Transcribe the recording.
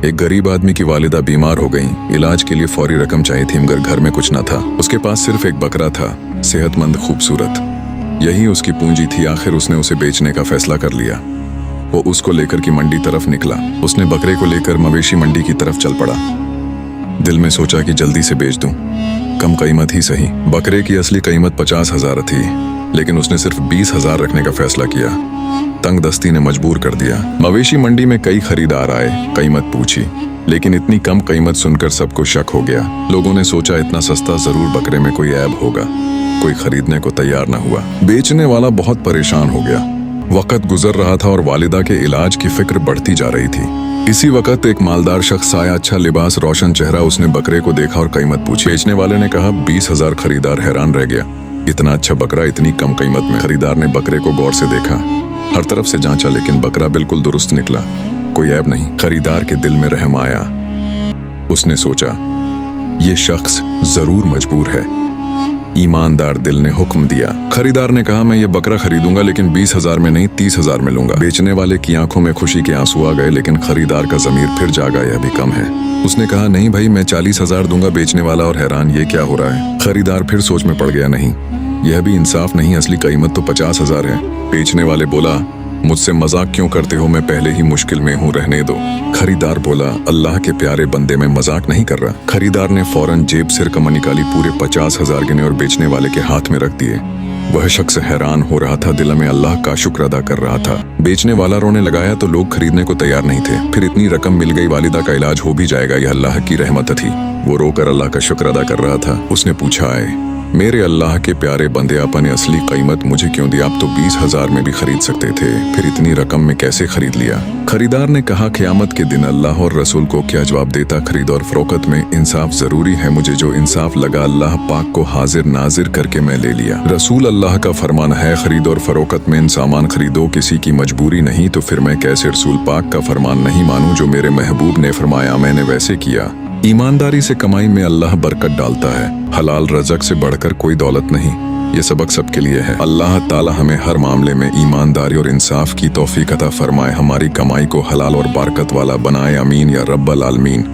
एक गरीब आदमी की वालिदा बीमार हो गई। इलाज के लिए फौरी रकम चाहिए थी मगर घर में कुछ न था। उसके पास सिर्फ एक बकरा था, सेहतमंद, खूबसूरत। यही उसकी पूंजी थी। आखिर उसने उसे बेचने का फैसला कर लिया। वो उसको लेकर की मंडी तरफ निकला। उसने बकरे को लेकर मवेशी मंडी की तरफ चल पड़ा। दिल में सोचा कि जल्दी से बेच दूं, कम कीमत ही सही। बकरे की असली कीमत 50,000 थी, लेकिन उसने सिर्फ 20,000 रखने का फैसला किया। तंग दस्ती ने मजबूर कर दिया। मवेशी मंडी में कई खरीदार आए, कीमत पूछी, लेकिन इतनी कम कीमत सुनकर सबको शक हो गया। लोगों ने सोचा इतना सस्ता, जरूर बकरे में कोई ऐब होगा। कोई खरीदने को तैयार न हुआ। बेचने वाला बहुत परेशान हो गया। वक्त गुजर रहा था और वालिदा के इलाज की फिक्र बढ़ती जा रही थी। इसी वक्त एक मालदार शख्स आया, अच्छा लिबास, रोशन चेहरा। उसने बकरे को देखा और कीमत पूछी। बेचने वाले ने कहा 20,000। खरीदार हैरान रह गया। इतना अच्छा बकरा इतनी कम कीमत में। खरीदार ने बकरे को गौर से देखा, हर तरफ से जांचा, लेकिन बकरा बिल्कुल दुरुस्त निकला, कोई ऐब नहीं। खरीदार के दिल में रहम आया। उसने सोचा ये शख्स जरूर मजबूर है। ईमानदार दिल ने हुक्म दिया। खरीदार ने कहा मैं ये बकरा खरीदूंगा, लेकिन 20,000 में नहीं, 30,000 में लूंगा। बेचने वाले की आंखों में खुशी के आंसू आ गए, लेकिन खरीदार का जमीर फिर जागा, यह भी कम है। उसने कहा नहीं भाई, मैं 40,000 दूंगा। बेचने वाला और हैरान, ये क्या हो रहा है। खरीदार फिर सोच में पड़ गया, नहीं यह भी इंसाफ नहीं, असली कीमत तो 50,000 है। बेचने वाले बोला मुझसे मजाक क्यों करते हो, मैं पहले ही मुश्किल में हूँ, रहने दो। खरीदार बोला अल्लाह के प्यारे बंदे, मैं मजाक नहीं कर रहा। खरीदार ने फौरन जेब से रकम निकाली, पूरे 50,000 गिने और बेचने वाले के हाथ में रख दिए। वह शख्स हैरान हो रहा था, दिल में अल्लाह का शुक्र अदा कर रहा था। बेचने वाला रोने लगाया तो लोग खरीदने को तैयार नहीं थे। फिर इतनी रकम मिल गई, वालिदा का इलाज हो भी जाएगा, यह अल्लाह की रहमत थी। वो रोकर अल्लाह का शुक्र अदा कर रहा था। उसने पूछा है मेरे अल्लाह के प्यारे बंदे, आपने असली कीमत मुझे क्यों दी? आप तो 20,000 में भी खरीद सकते थे, फिर इतनी रकम में कैसे खरीद लिया? खरीदार ने कहा क़यामत के दिन अल्लाह और रसूल को क्या जवाब देता? खरीद और फरोख्त में इंसाफ जरूरी है। मुझे जो इंसाफ लगा, अल्लाह पाक को हाजिर नाजिर करके मैं ले लिया। रसूल अल्लाह का फरमान है खरीद और फरोख्त में इन सामान खरीदो, किसी की मजबूरी नहीं। तो फिर मैं कैसे रसूल पाक का फरमान नहीं मानूं? जो मेरे महबूब ने फरमाया मैंने वैसे किया। ईमानदारी से कमाई में अल्लाह बरकत डालता है। हलाल रज़क से बढ़कर कोई दौलत नहीं। ये सबक सबके लिए है। अल्लाह ताला हमें हर मामले में ईमानदारी और इंसाफ की तौफीक अता फरमाए। हमारी कमाई को हलाल और बरकत वाला बनाए। आमीन या रब्बल आलमीन।